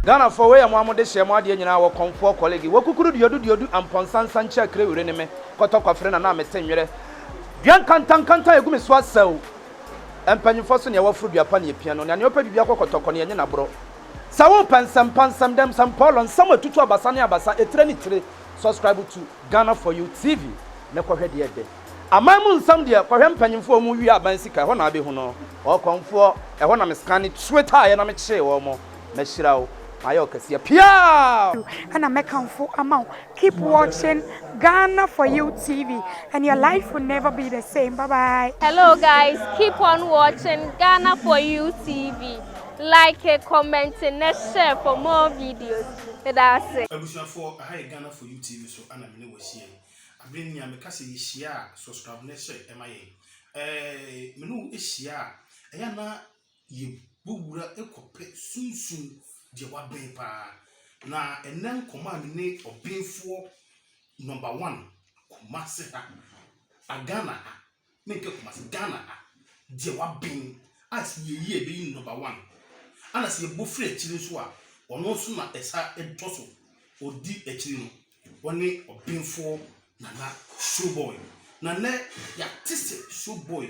Ghana for way and de share more than our comfort colleague. What could you do and Ponsan Sancha Crewreneme, Kotoko friend and I'm a senior. Bian cantan canta a gumi swat so. And penny for some your food, your penny piano, and your petty Yakotokoni and Nabro. Sawo pansam them some Paul and somewhere to Basania Basa, a trinity. Subscribe to Ghana for You TV. Never heard yet. A mamun some dear for him penny for movie at Bansika, one I be hono, or comfort, a one I'm scanning, sweat high and I'm a chair or more. Meshirao. And I make for amount. Keep watching Ghana for You TV, and your life will never be the same. Bye bye. Hello guys, keep on watching Ghana for You TV. Like, comment, and share for more videos. That's it. Abusia for Ghana for You TV, so Anna Mene was here. I bring you a Mekasi share, subscribe, share, MIA. Menu is here. Ayana ye bugura ekope soon. Jewa ben pa na enen command ne obenfo number 1 Kumasi ha Ghana make Kumasi Ghana jewa ben as ye be number 1 ana se bofre akiri so a ono so na esa edoso odi akiri no woni obenfo na showboy na ne ya tise showboy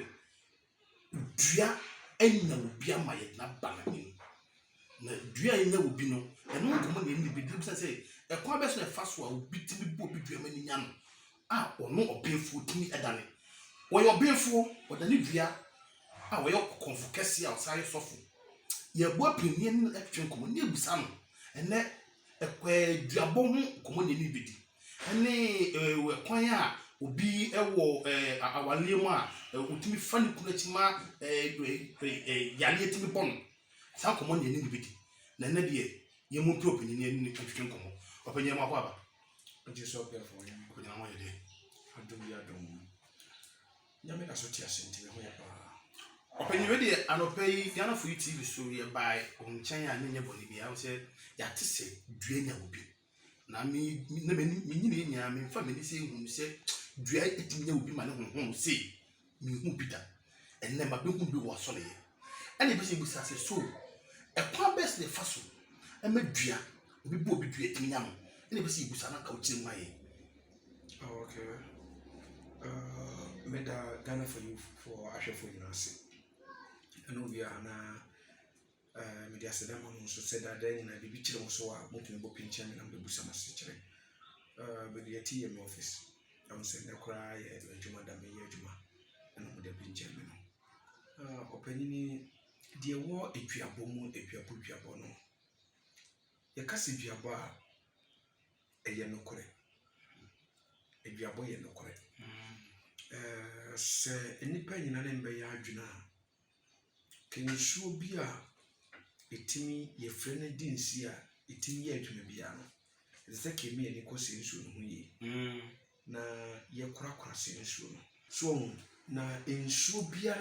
dua enya obi amaye na banani na dua enya obi no eno nkomo na ni bidib say e kwa be so e fa so a obi timi bo obi dua mani nya no a ono obenfo timi edane wo yo obenfo odane dua a wo yo konfo kese a osare sofo ye bo apenie no etwe nkomo ni ebusa no ene ekwa duabo ho nkomo na ni bidi ene we kwan a obi ewo awale mu a otimi fa ne kunachima yale timi bono sa komo ne ni bidi na na de ye mu pro opinion ni ni twetwe komo opinion ma kwa ba nti so pe fo ni ko na mo ye de adum ya dum nyame na so ti asenti ho ya pa opinion we de anopai Ghana for You TV so ye by onchen ya nye boni bia wo se ya tese dua nya obi na mi na mi nyine nya mi fa me se hu se dua etinya obi ma ne honhom se mi hu bida enne ma be hu bi wo so le ene be se bu sa se so e kwa best the faso e ma dua obi bo obi dua etinya mo ene be se bu sa na ka uchi nwa ye. Okay. Made Ghana for You for Asha for You Nasi. And we are na media said I'm so said that then I be children so moving book in chairman and the Busama City. But the ATM office. I'm saying the cry at Juma Dame Juma and I'm the pin chairman. Opening the war if you are boom, if you are put your bono. Your cassie be a bar a yellow correct. If you are boy no correct. Say any penny in an embassy, can you show beer? It me your friend didn't see her, it me yet to be piano. The second me and equal sin soon. Na ye crack sin soon. So na in show beer,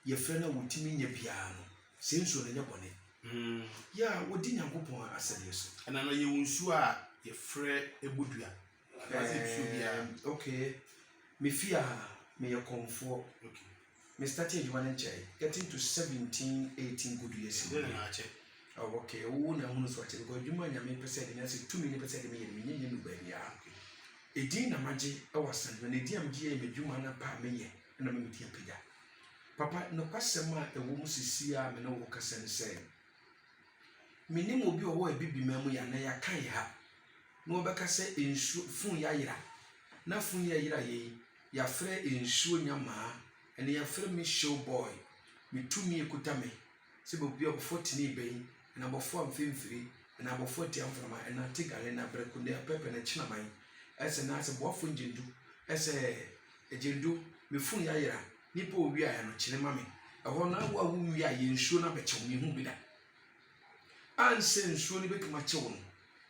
your friend would me your piano. Sin soon in your bonnet. Yeah, what didn't you go on? I said yes. And I know you won't sure your friend a budia. Okay. Me fear me your comfort. Okay. Me started you one check. Getting to 17, 18 good years. Oh, okay. Oh, na who knows what you go. You mind me percent and I say 2 million percent me new baby. A din na magic was when a dear GA made you man pa me and a minute pida. Papa no passama a woman see ya me no worker say. Me name will be a boy baby memory and I can't have. No beka say in fun ya yira. Na fun ya yira ye. Ya frɛ ensuo nyama ene ya frɛ me show boy me tumi ekuta me se bo bia bo 14 ben na bo 4 amfimfiri na bo 40 amframa na tigale na breko ne pepe na china man ese na se bo fun jindu ese ejindu me fun ya yira nipa owi aya no chine ma me ɛhɔ na wa wu wi aye ensuo na beche me hu bi da anse ensuo ni betuma che wo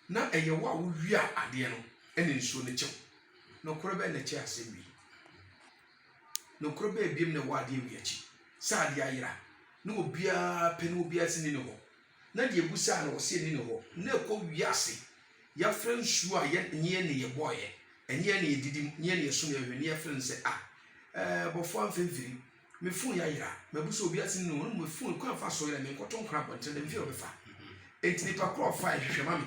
na ɛyɛ wa wu wi a ade no ene ensuo ne che no koro be na che asemi no krobe ebiem na wade wi achi sa de ayira na obia pe na obia sini ne ho na de egusa na wo se ni ne ho na ekọ wi ase ya friend shu a ye nye ne ye boye enye ne edidi nye ne so na hwe ne ya friend se bofo amfemfiri me fun ya yira me buso obia sini no me fun kwa fa so yira me koton kra bonte de mfi obefa enti nipa kro 5 hwehwe mami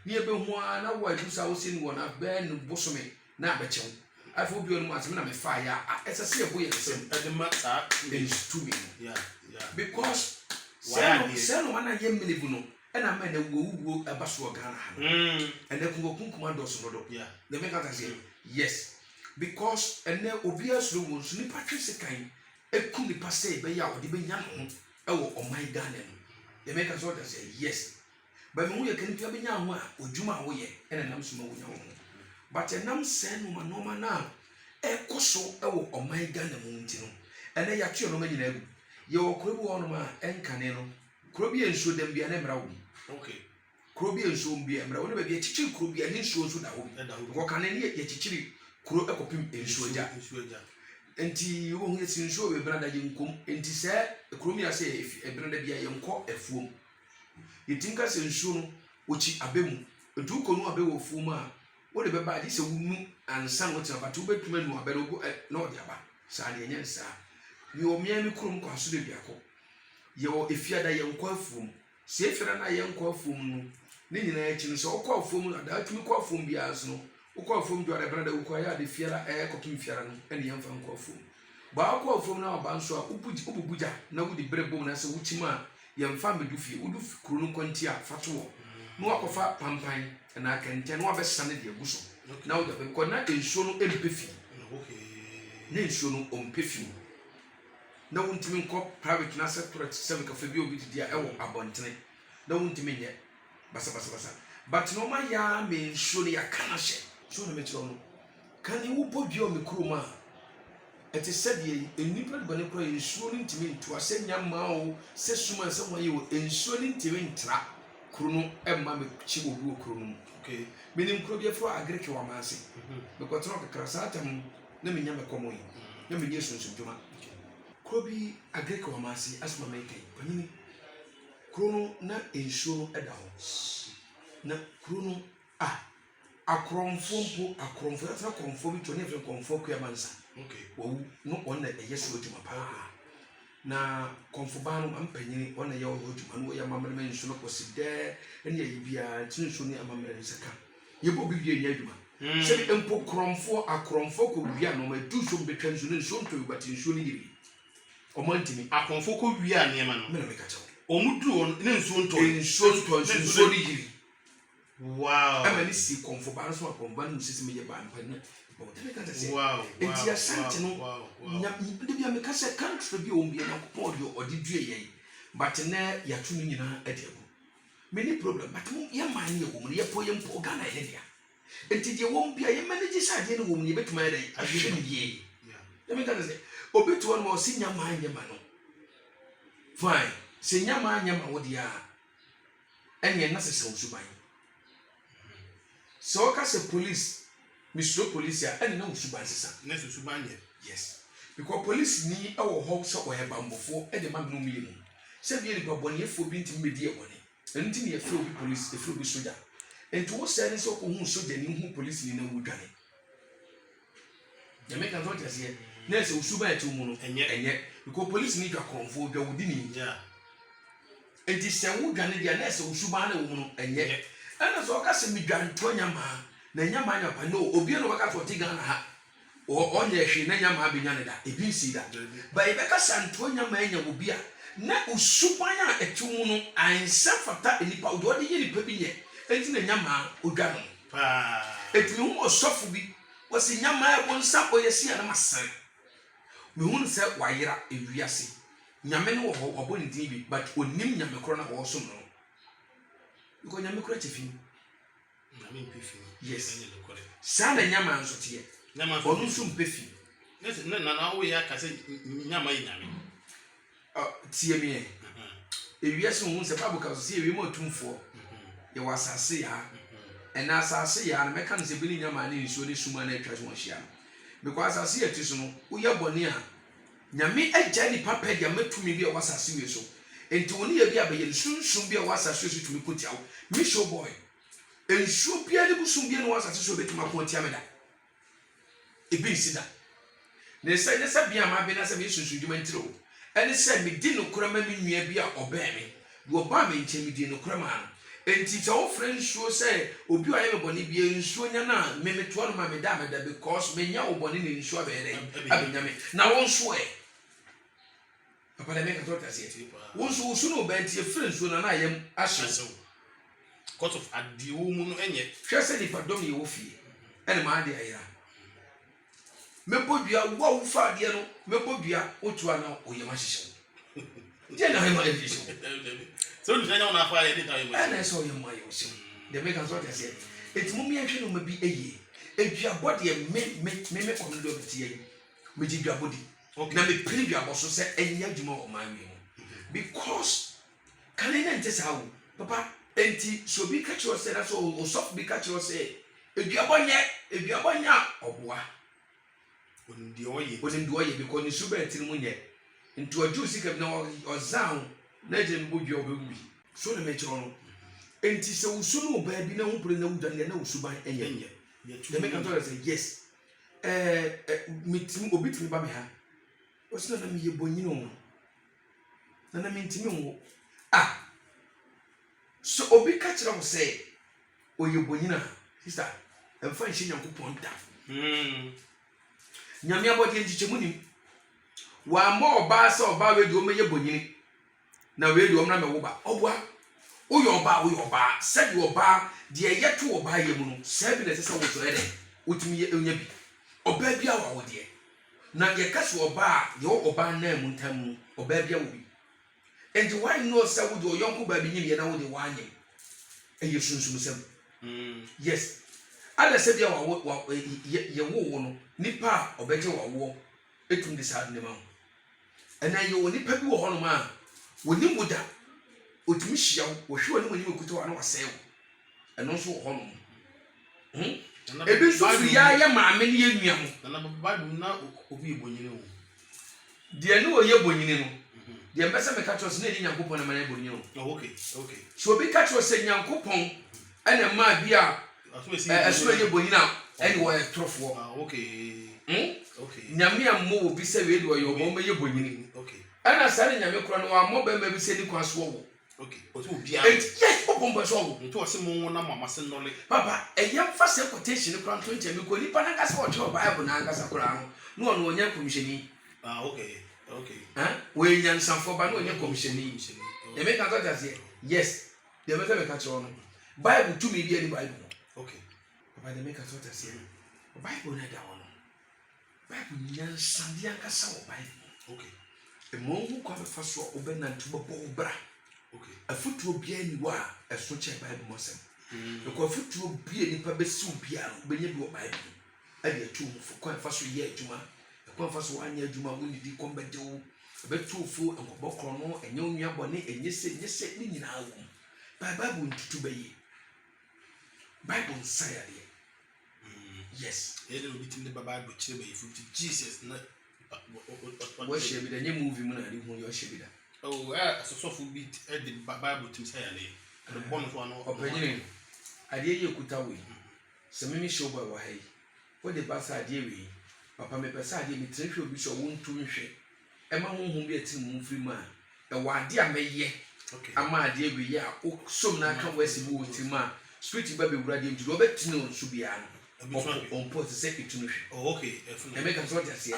ni ebe ho a na wo adu sa wo sin wo na be no bosome na abechew afo bi onu asem na me fa ya esese ebo ye sem edemata is to me yeah because seno mana ye melebu no na ma na wo abaso Ghana ha and na kunkum ados no do yeah the make that say yes because ene obi asuro wo nso ni patwese kan ekum ni pastor be ya wo de be nya ho e wo oman Ghana no the make that say yes but me wo ye kan pia be nya ho a odwuma wo ye ene nam so ma wo nya ho but enam seno ma no ma na ekoso e wo oman Ghana mu nti no ene ya twa no ma nyina agu ye wo krobi wo no ma enkane no krobi enso dem bia na mra wo okay krobi enso bia mra wo ne ba bia chichiri krobi ani enso so da wo ko kane ne ye chichiri kro ekopim enso ja enti wo hu esi enso be brada ye nkom enti se kromi ase e brada bia ye nko afuom yetinka se enso no ochi abemu edu ko no abewo fuom a wo de be ba di se wunu ansan wo tira batu betuma nu abere go na odi aba sa de enye sa mi o mia mi krom kwa so de bia ko ye o efiada ye nko afuom se efira na ye nko afuom no ne nyina ya chi no so okọ afuom na da tumi kọ afuom bia so no okọ afuom do ara brada ukọ ya de fiara kopim fiara no ene ye mfa nko afuom ba okọ afuom na oba nso a ububuja na wudi brebom na se wuchima ye mfa medufie wudu kuro no kwanti a fato no akofa pampan na kente no abesane de aguso na wo de ko na ensuo no empefi na ensuo no ompefi na wontimi nko private na sector system ka fa bi obi di a ewo abontene na wontimi nye basa but no ma ya me ensuo no ya kana hye so na metro no kan ni wo bodua o me kroma ete sɛdeɛ enipa de bane kora ensuo no ntimi nto asɛnya ma o sɛ suma sɛ mo ye o ensuo no ntimi ntra kuro no emma me chi obu kuro no okay menim kuro bi afro agreke wa manse me kwatro kakra satam na me nya me komo yi na me die sunsun dwuma kuro bi agreke wa manse asma me kai panini kuro no na ensuo no eda ho na kuro no akromfo atra kromfo bi to ne fe kromfo kwa mansa okay wo no on na yeso dwuma pa na konfoba no ampanyini ona ye wo dwuma no ya mamre men nso no koside ene ye bia tinso ni amamre nsaka ye bo bibie nya dwuma se bi empo akromfo ko bia no ma du so betwa nso ne nso nto yubati nso ni yibi o mantimi akromfo ko bia ne ma no me na me ka chawo o mudu ne nso nto nso ni yibi wow amani si konfoba nso akromba no sisi me ye ba ampanna wow enti asante no nya de bia me ka se country bi o mbia na kopon de odi due ye but na ya tu nyina adebu me ni problem but mo ye man ye wo mo ye po Ghana ye dia enti de wo mbia ye manage sade ne wo mo ye betuma ye dai ahwe ni die ya me ka se obetu on mo si nya man ye ma no fine se nya man ye ma wo dia enye na se se usuban so ka se police Mr. Police ya ene na usuban sesa na usuban ye yes because police ni ewo ho so o heba mbofo e de ma no miemu se bi ni babone efo bi ntimi medi e bone enti ni efro bi police efro bi soja enti wo se ni so ko hu soja ni hu police ni na wudwane ya make an thought as here na se usuban etu mu no enye because police ni dwa konfo dwa wudi ni yeah enti se wudwane dia na se usuban na wo mu no enye ana so ka se midwan to nyama na nyama anya pa no obi no baka to Ghana ha onye hwe na nyama abenya ne da ebi nsi da ba e beka santo nyama anya obi a na usuban a etumu no ansa fata enipa o de ye nipa bi nye enti na nyama odwa no pa eti hu osofu bi wasi nyama e bonsa oyesi na masere me hu se wayera ewiase nyame no wo oboni din bi but onim nyame kro na wo so no ko nyame kro chefi nyame mpefi yes sana nyama nso tie nyama onu nso mpefi na wo ya ka se nyama yi nyame tie me ewiase hu se babu ka so se ewi mo tumfo ye wasase ya ena asase ya na meka nse bi ni nyama ni nso ni suma na atwa so hia because asase ya tiso no wo ya bone a nyame agya ni papa dia matumi bi a wasase we so enti woni ya bi abaye sunsun bi a wasase so tumi kotiawo mi show boy ensuo bia ne busum bia no wasase so betuma ko tia me da ebi sida ne se bia ma be na se me sunsun djuma ntiro ene se me di no kora ma me nua bia oba me wo ba me nche me di no kora ma enti so friend show say obi aye me boni bia nsuo nya na me to no ma me da because me nya wo boni ne nsuo be re abenya me na won so e papa de make talk as it won so no be ntie friend show na ayem ahye because of adi wo mu no enye hwe se ni padom ye wo fie ene ma ade ayira me bodua wo fa ade no me bodua otu ana oyema hyehye je na hema hyehye so you know na fa ye dey and I saw you my ocean. The make us what I said. It's mummy and she no be a ye. If your body me come do it me give your body. Na me pray your boss say enya djuma o man me. Because can I not just how papa enti so be catch you say that so soft be catch you say if your bonya oboa ondi oye because ni super tin mu nye into a juicy cap na or sound na je mbodua obewi so na me chiro no enti se usu no ba bi na hu pere na wudan na usu ban enye the make am say yes mitim obi timi ba me ha o se na me ye bonyino mo na me ntimi wo so obi ka kira wo say o ye bonyina sister em fa nshi Nyankopon da nyame abodi nchichemu nim wa ma oba sa oba we di o meye bonyini na we di o mra me wo ba obwa uyo oba said you oba de yeto oba ye mu no sabi na sesa wo so ede utimi ye onya bi oba bia wa wo de na ye kaso oba ye oba na mu ntam oba bia wo bi and why no say wo do yonko ba bi nyim ye na wo de wanye eye sunsun sem yes ala said ya wa ye wo no nipa obeje wa wo etum de sad ne ma ena ye wo nipa bi wo hono ma woni muda otumi hia wo hwe woni woni kuto wa na wasew eno so ho no ebi so firi ya maame ne ye nua mo na Bible na obi ebonyine wo de ne wo ye bonyine no de mbese me catch us na di Nyankopon na ma ye bonyine wo okay so obi catch us Nyankopon ena ma bia aso ye bonyina ene wo trofo okay nyame ammo obi se we de wo yo bo ma ye bonyine okay ana sare nyame kro no wa mo ba ma bi se ni kwaso wo okay otu bia yes opombo so wo nto ose mo na mama se nole papa eyam fa se quotation kro nto nche mi ko ni pa na kasa o cho Bible na kasa kro ano no no onya komisheni okay we nyan sanfo ba no onya komisheni e me ka to say yes de me ka cho no Bible to me bia ni Bible okay papa de me ka to say Bible na da wono Bible nyan sandia kasa o Bible okay e mo hu kwa fa so obenantu bo bra okay afutuo bia ni wa eso che Bible mo sem ko afutuo bia ni pa besi bia no benye bi o Bible ade atu mu kwa fa so ye adwuma kwa fa so anya adwuma wo ni di kombe de wo betu fu enkobokro no enye onua bone enye se ni nyina wo Bible ntutu baye Bible sayade yes ele obi tim de Bible chire baye fu Jesus na wo she bi da nye movie mu na ri hu yo she bi da so bit the Bible tim sayade the bonus one opanyini ade ye kuta we se mimi show boy wa hai wo de ba sa ade we papa me pesa ade mi trehwe obi so wo ntu nhwe e ma honhom bi atim mu firi ma e wa ade a meye ama ade we ya o som na ka wasi bi wo tim a street ba be wura de ntu obetinu nsu bia no on post se itu nhwe okay e make us what say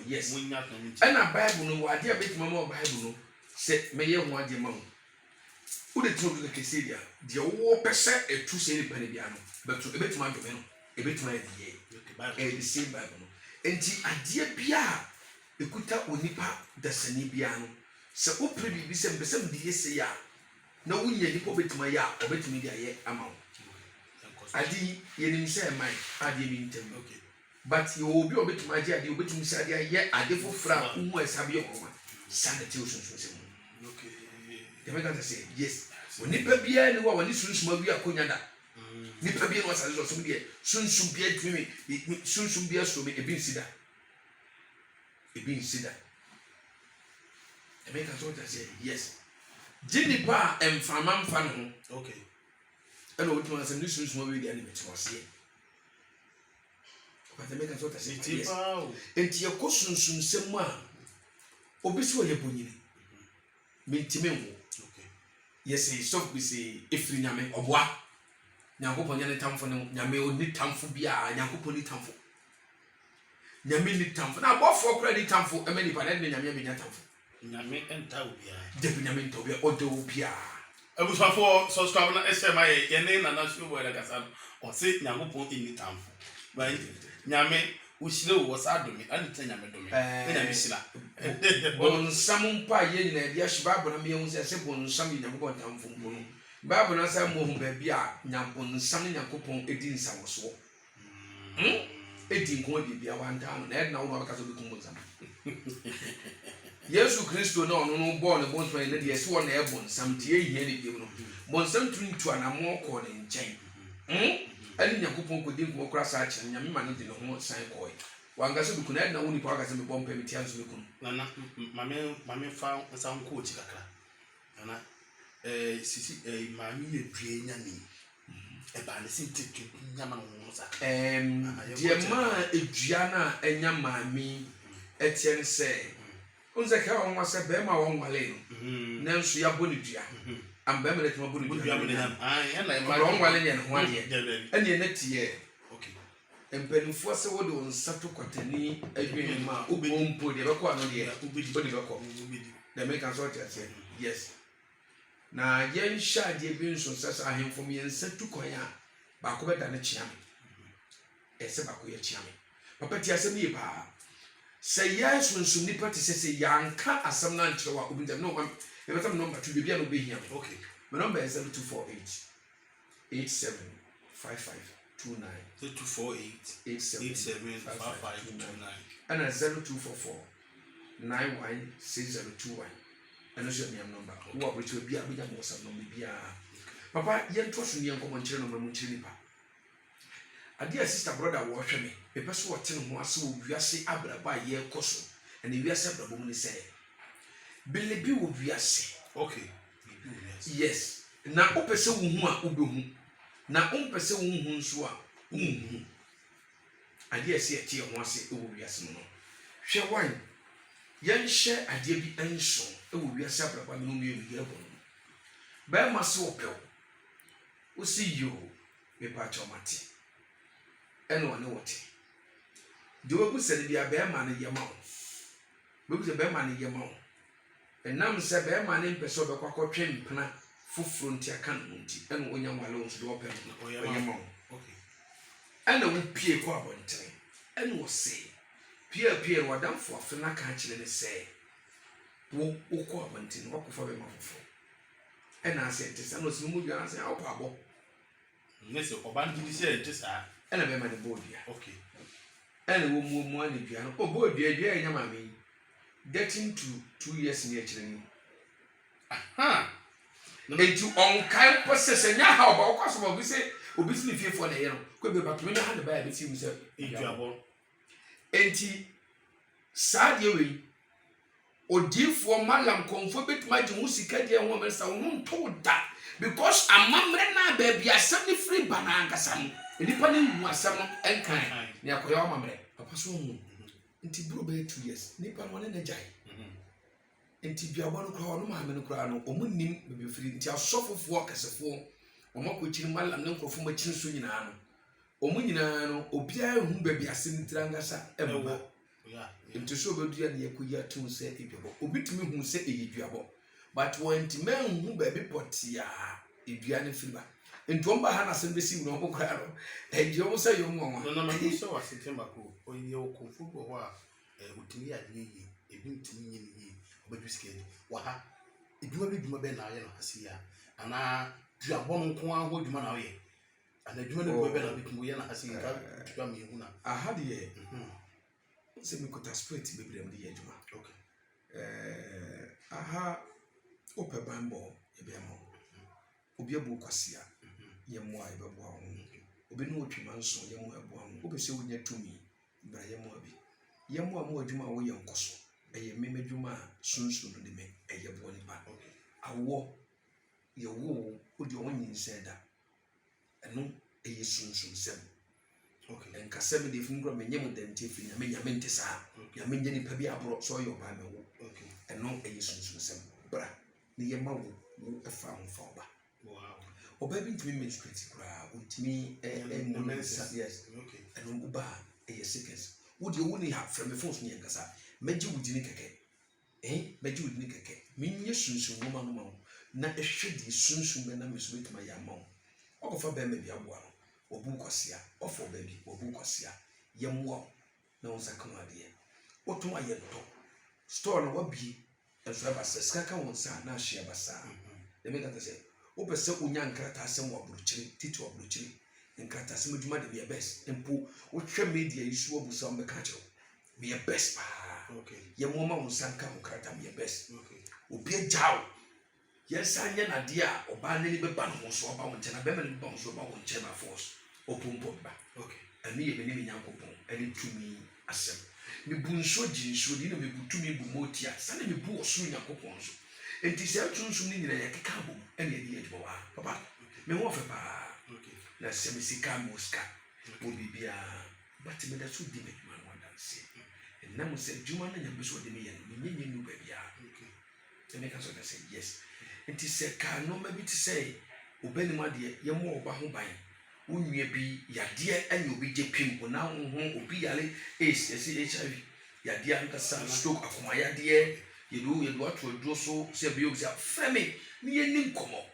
yes munya and na Bible no wa ade a betima ma Bible no se meye ho ade ma wo de tinu ke kesedia de wo pese etu se ni pane bia no betu ebetima do me no ebetima e die the same Bible no enti ade bia ekuta onipa dasani bia no se o prebi bi se mbesem de yese ya na wunya nipa betima ya obetimi de aye ama wo adi yenim se mai adi bi ntem okay but you obi obetima adi adi obetimi se adi aye ade fofra umu esabe okoma sanity osunsun se mu okay they make us say yes onipa bia ni wa wani sunsun awi akonya da nipa bia no asase so so bia sunsun bia tumi sunsun bia so be ebi nsida they make us say yes jinipa emfama mfa no okay and what was a new sunsun awi dia ni metwase but they make us say yes enti ye ko sunsun sem a obi so ye bonyini mentime wo Yes, so we say if you nyame oboa. Nyankopon nyane tamfo no nyame oni tamfo bia nyankopon ni tamfo. Nyame ni tamfo. Na abofo kura ni tamfo e mani pa na nyame be tamfo. Nyame enta obia. Debi nyame enta obia odo obia. Abusafo subscribe na SMA ye ne na na show boy da kasa o se nyankopon ni tamfo. Ba nyame ushire wo sa domi ani ta nyame domi. Na nyame shira. Bonsam mpa ye nyina dia hye Bible na me hu se bonsam nyankopon tamfo mpo no. Bible na say mo hu ba bia nyankopon nyankopon edi nsawoso. Edi nko bia wanta no na wo no baka so be kum bonsam. Yesu Kristo na ono no bo ne bonsam ne dia se wo na e bonsam tie hia ne bia no. Bonsam tuntu anamo ko ne nchen. Ani nyankopon ko di nko kra sa ache nyame ma ne di ne ho san ko. Wanga so be kuna na woni pa ga se me bompa me tia so be kun. Na mame fa nsa nko chi kakra. Na sisi mami ye due nyame e ba ne sintetu nyama no sa die ma edua na enya mami etie ne se unze ka won wase be ma won wale no nanso ya boni dua am be ma le tuma boni dua ya na ma won wale ne ho ade ene na tie okay empenfo se wo de on sato kwatani adwene ma obompo de be ko ano de obidi be ko the make can sort it yes. Na yen shade bi nso sasa ahemfo me yensa tukwan a ba ko beda ne chiame ese ba ko ye chiame papa ti asem ye pa se yesu nso nipa ti se yanka asem na nkyere wa obi dem no ma e beta number 2 bia no be hia okay my number is 0248 875529 0248875529 and 0244 916021 and also your number. Who are which will be a bit more some bia. Papa, yen trust me and come on children of Munchinipa. A dear sister brother wash me. A person watching who are so we are say abra by year coso, and the US of the woman say Billy B will be a say. Okay. Yes. Now, opesa who are ubu. Now, umpesa whom swa. I dare say a tear once it will be a small. Share wine. Yen share a dear be enso. E wo wiase abraba no mi ewie bon ba ma se opel o si yo me pa chomati eno ne wote de wo bu se bia ba ma ne yema o be bu se ba ma ne yema o enam se ba ma ne mpeso be kwakotwe mpena fufuro nti aka no nti eno onya wale o so de opel o yema o okay eno wo pie ko abontere eno wo se pie wadamfo afena ka kire ne se wo ko abantin wo ko fa be mafofo e na ase tesa no sinu mu bia ase awo pa abo nese oban di se tesa e na be ma de bodia okay e na wo mu ani bia no o bodia bia enya ma me getting to 2 years near chire ni aha enti on kai process nya ha oba ko so obi se ni fiefo na ye no ko be ba to me ha de ba ya be ti mu se eduabo enti sa de we odifo malam konfo betima je hu sika de ho mensa ho nto da because amamre na ba bia asem ni free bananga sam nipa ni hu asem no enkan ni akoya amamre papa so hu nti bro be 2 years nipa no ne jai nti bia bo no kra no ma me no kra no omunnim be free nti asofofo kasefo omakochiri malam ne nkofo machiri so nyina no omunyina no obia hu ba bia asem tirangasa ebo nti so bedu ne yakoya tun se eduabo obitumi hu se eyeduabo but went men hu ba bi potia eduane fiba nti omba ha na se besi mu no bokra no edio se yo nwa no ma so wa September ko oye o konfugo ho a utimi ya yi ebi ntimi nyi ni obedu skedi wa ha eduma bi duma be na ye no hasiya ana duabo nko aho duma na ye ana duma ne be na bi kungo ye na hasiya ka duma mi hu na aha de se mi kota spirit bebre am de yeduma okay aha ope bambo ebiamo obi abu kwasia yemo a ebebo ho obi no otwima nso yemo ebo ho obi se wonya tumi bra yemo abi yemo a mo adwuma wo ye nkoso eye memedwuma sunsun no de me eye bo ni ba awo ye wo odi onyin seda eno eye sunsun sem okay en kasem de fun gro menyem dante fi nyame ntesa nyame nyeni pa bi abro so yo ba me wo okay eno eye sunsun sem bra ni ye ma wo efa mfa obabi ntimi menstruate kura untimi yes okay and uba seconds wodi woni ha from the phones ni nkasa meji wudini keke meji wudini keke minye sunsun ngoma no ma na ehwedi sunsun be na meso betuma ya ma okofa be me bia boa no obu kwasia ofo baby obu kwasia yemwo na won sakano ade oto aye to store no wabi enso abasa skaka won sa na ahye abasa de me kata se opese unya nkrata asem waburuchiri titi waburuchiri nkrata asem adwuma de be best empo wohwe media isu obusa on be ka kiro be best pa okay yemwo ma won sanka nkrata be best okay obi ajaw yensa nya na de a oba ne be ba no so oba won chena be me ne ba so oba won chena force opompo ba okay ani ye me nyankopon ani tumi asem me bunso jinso di na me butumi bu motia sane me bu oso nyankopon so enti se atunso ni nyina ye keka bom ani ye di edbo wa papa me wo fe pa okay na se me sika muska bo bibia but me da so di me man wanda se na mo se juma na nyambe so de me ye me nyenye nu ba bia okay te me ka so da say yes enti se ka no ma bi ti say obani ma de ye mo oba ho ban unwie bi yade anya obi je pim na ho obi yale HIV yade ankasa stroke akoma yade yedu ato aduro so se bi obi say frame ni ye ni nkomo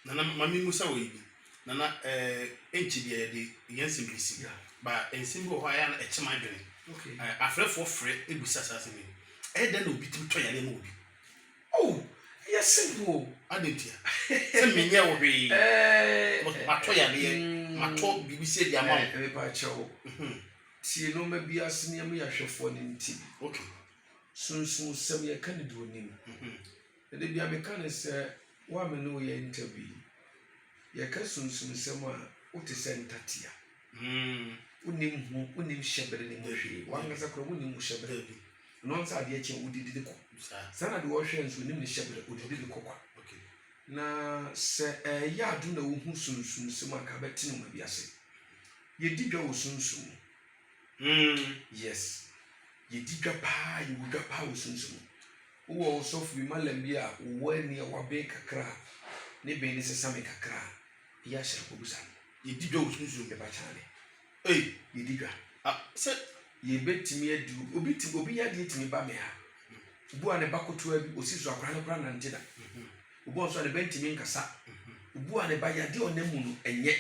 nana mami musa wo yi nana enchi bi yade yensim bisi ba ensim bo ho aya na echema dwene okay afrefo frɛ ebusa sase mi da na obi tim to yale ma obi oh yes simple adentia se menye wo hwe mato yale mato bibisi dia ma e pa chewo tie no ma bi asene am ya hwefo ne nti okay sunsun sem ye kan do nim de bia me kan se wa me no ye interview ye ka sunsun sem a wote se ntatia unim shebere ne mohwe wanga sakro unim shebere no nsa de eche udidi ko sana de wo hwe nso unim ne shebere udidi ko kwa okay na se ya adu na wo hu sunsun sem aka betinu ma biase ye didwa wo sunsun yes ye didwa pa ye wudwa pa wo sunsun wo so fu bi malam bi a wo ani wa be kakra ne be ne sesame kakra ya shira ko busa ye didwa wo sunsun be ba chane ye didwa se ye betimi adu obi ya de timi ba me ha bu ane bakoto abi osisu akra ne kra na ntida ubo nso ane bentimi nkasa ubu ane ba ya de onamu no enye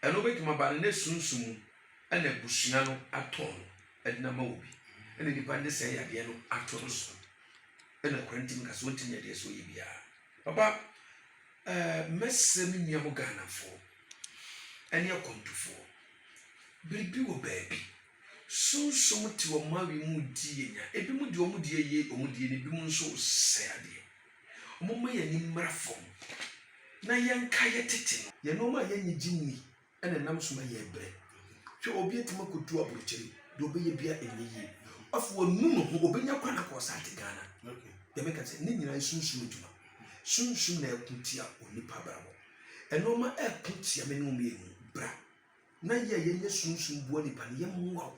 eno betuma ba ne sunsun ana busua no aton edina ma obi ene dipande se ya de no aton so ene kwantim nkasa wontim ya de so ye bia papa mesem niam Ghana fo ene akontufo biribi wo baabi sunsun ti wo ma wi mu die nya ebi mu di o mu die ye o mu die ne bi mu nso se ade o mu ma ye ni mrafom na yanka ye tete no ye no ma ye nyigini ene nam so ma ye bre hwe obi etima kotu abrocheri de obi ye bia enyi afo nunu ho obi nya kwana ko sa te Ghana okay de me ka se ni nyina sunsun djuma sunsun na ekutia onipa brabo eno ma ekutia me no me bra na ye sunsun buo nipa ne yemwa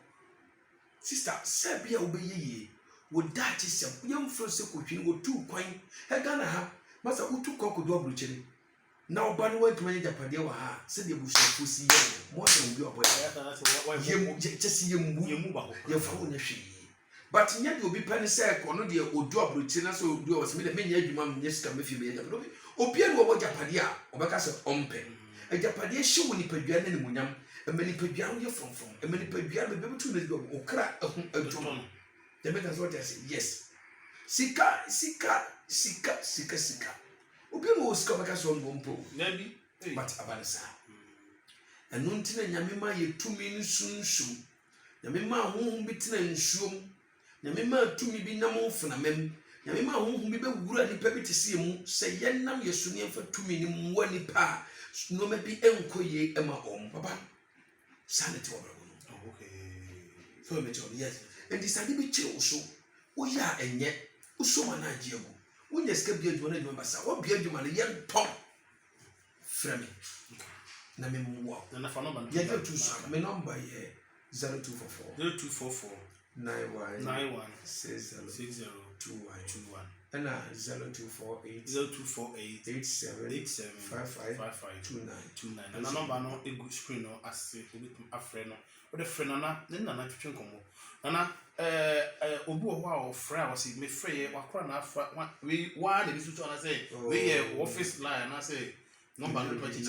sister sabia obeyeye wo dachi sem yemfro se kotwini wo tu kwan he Ghana ha masa utu kokodo abrocheri na oba no wantuma Japade wa ha se de busuafo si ye mo se obi obo yem chesi yembu ba ko ye fa wo nyehwe but nya de obi pani se ko no de odu abrocheri na so odu o se me de menya adwuma me nyesika me fi me Japade obi anu obo Japade a obeka se ompe Japade hye wo nipadua ne munyam emeni padua wo ye fonfon emeni padua me bebutu ne go okra adwuma de me ka so de say yes sika obi no sika baka so ngo mpo nabi but abanisa enu ntina nyame ma ye tumi nsunsun nyame ma honhom bi tina nsuom nyame ma tumi bi nam mfuna mem nyame ma honhom bi bewura nipa bi tese mu se yenam yesu ne mfa tumi ni mwa nipa no ma bi enkoye ema papa sanity obrabo no okay so me tell yes and this ade bi kire so wo ya enye uso ma na age agu wonya ska bi adwuma na adwuma basa wo bi adwuma na ye top frame na me mwa na fa number ye get to so me number ye 0244 0244 91 91 60 60 21 21 and 0248 87 55 29 na number no egu screen no ase obitum afre no the friend na na twetwe nkomo na obi wo a ofre a wose me free wakora na afa we wa de bisu to na say we office line na say number no twachi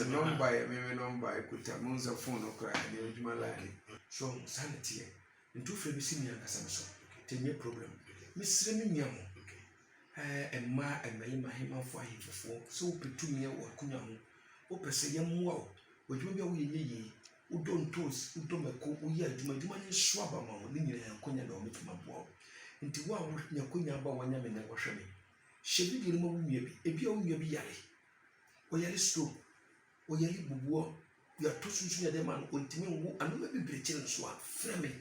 number ekuta munza phone okra de ojuma line so sanity ntu frɛ bi si mi akasa so tenye problem misre mi miamo emma emayi mahemafo ahefofo so petumi wo akunya ho wo pese yemwa wo odwuma bia wo yeye wo don toast wo don meko wo ye adwuma ne so aba ma wo ne nyina yakonya da wo metuma boa nti wo a wo nyakonya ba wanya me na wo hwɛ me hyebi bi no wo nwie bi ebi a wo nwie bi yare wo yare stroke wo yare bubuo ya to sunsun ya de man ontimi wo anu ba bibreche nso a frɛ me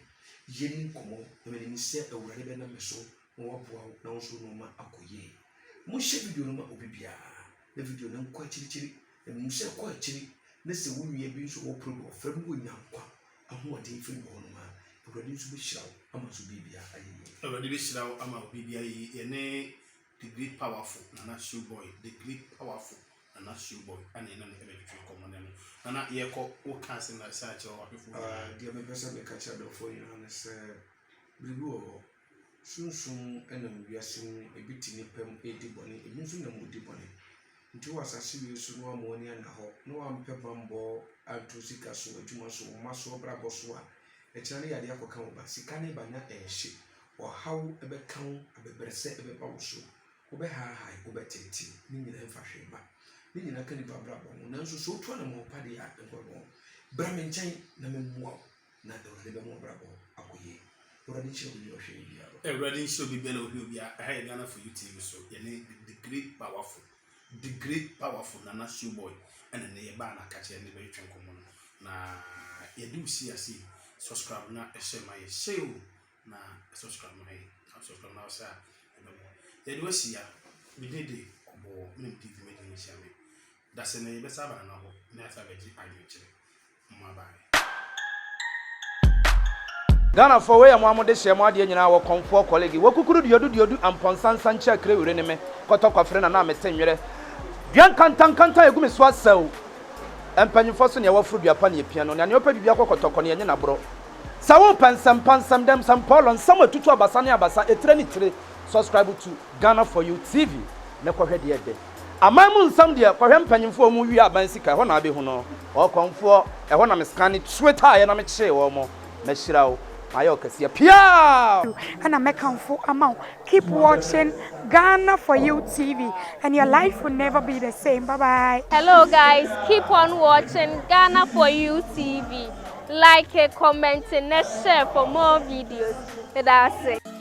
yeni komo na me ni se awurade be na me so wo boa na wo so no ma akoye mo hye video no ma obibia na video no nkɔ chiri na mo hye kɔ chiri na se wo nwie bi nso wo program frɛ mo nyankwa ahoɔden firi wo no ma awurade nso be hyira wo ama so bibia ayeye awurade be hyira wo ama obibia ye ne the great powerful Nana Showboy the great powerful Nana Showboy and na me be twetwe komo na no Nana ye kɔ wo kanse na sa akyɛ wo afefo dia me pesa me ka kyerɛ do for you na sɛ bribu sunsun enam wiasin ebitini pem edi bone ebinsu na modi bone nti wasase wi su no amoni na ho no ampe bambo antu sika so adwuma so maso brabo so a ekyane yade akoka wo ba sika ne ba na ehye o haw ebe kan abeberese ebe ba wo so wo be ha ha wo be tete ni nyina mfa hwe ba ni nyina kan ba brabo no nanso so to na mo pade ya enkobo bra me nkyɛn na me muaw na de be mo brabo akoye Uradi show bi ohwe bia Uradi show bi bela ohwe bia ha Ghana for you TV so ye the great powerful Nana Showboy and ne ye ba na ka che ne be twetwe nkomo na ye do see asi subscribe na share my share na subscribe na subscribe na sa ye do see ya bi de obo me TV me ni share me da se ne be saba na ho na sa be ji ayo kire mma ba Ghana for way amamo de hye mo ade nyina wo konfo colleague wo kukuru diodu amponsansan kya kre wure ne me kotokwa frɛ na metenwere duan kantankanta egumi so asaw empanyifo so ne wafuru duapa ne pia no ne opa bibia kokotokɔ ne yenye na bro sa wo pansam dem sam Paul nsam atutu abasa ne abasa etre ni tire subscribe to Ghana for you TV ne kɔhwɛ de ede amamu nsam de kɔhwɛ empanyifo mu wi aban sika hɔ na abehu no o konfo ɛhɔ na me scan Twitter ye na me kye wo mo me hyirawo And I make for amount. Keep watching Ghana for you TV, and your life will never be the same. Bye bye. Hello guys, keep on watching Ghana for you TV. Like, comment, and share for more videos. That's it.